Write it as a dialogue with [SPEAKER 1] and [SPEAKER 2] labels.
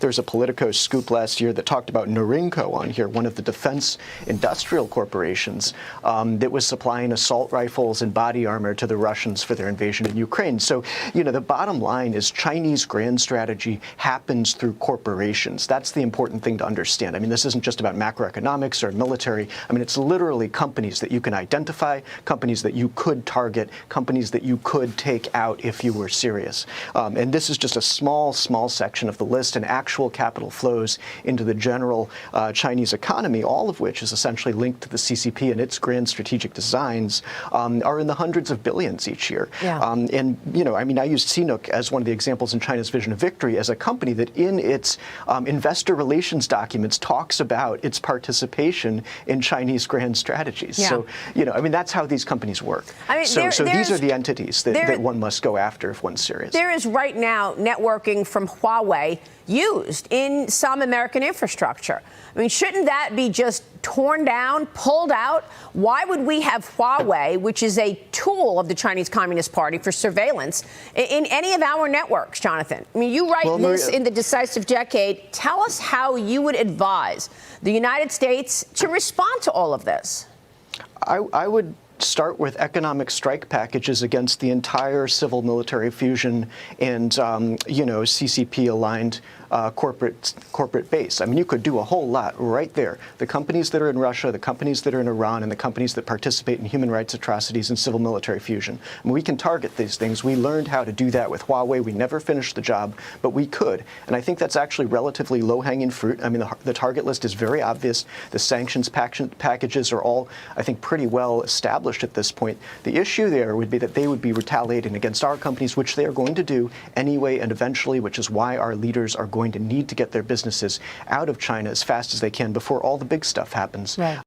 [SPEAKER 1] There's a Politico scoop last year that talked about Norinco on here, one of the defense industrial corporations that was supplying assault rifles and body armor to the Russians for their invasion in Ukraine. So, you know, the bottom line is Chinese grand strategy happens through corporations. That's the important thing to understand. I mean, this isn't just about macroeconomics or military. I mean, it's literally companies that you can identify, companies that you could target, companies that you could take out if you were serious. And this is just a small section of the list, and actual capital flows into the general Chinese economy, all of which is essentially linked to the CCP and its grand strategic designs, are in the hundreds of billions each year.
[SPEAKER 2] Yeah.
[SPEAKER 1] And, you know, I mean, I used CNOOC as one of the examples in China's Vision of Victory as a company that in its investor relations documents talks about its participation in Chinese grand strategies.
[SPEAKER 2] Yeah.
[SPEAKER 1] So, you know, I mean, that's how these companies work.
[SPEAKER 2] I mean,
[SPEAKER 1] so these are the entities that one must go after if one's serious.
[SPEAKER 2] There is right now networking from Huawei used in some American infrastructure. I mean, shouldn't that be just torn down, pulled out? Why would we have Huawei, which is a tool of the Chinese Communist Party for surveillance, in any of our networks, Jonathan? I mean, you write this in The Decisive Decade. Tell us how you would advise the United States to respond to all of this.
[SPEAKER 1] I would start with economic strike packages against the entire civil-military fusion and, you know, CCP-aligned corporate base. I mean, you could do a whole lot right there. The companies that are in Russia, the companies that are in Iran, and the companies that participate in human rights atrocities and civil-military fusion. I mean, we can target these things. We learned how to do that with Huawei. We never finished the job, but we could. And I think that's actually relatively low-hanging fruit. I mean, the target list is very obvious. The sanctions packages are all, I think, pretty well established at this point. The issue there would be that they would be retaliating against our companies, which they are going to do anyway and eventually, which is why our leaders are going to need to get their businesses out of China as fast as they can before all the big stuff happens.
[SPEAKER 2] Right.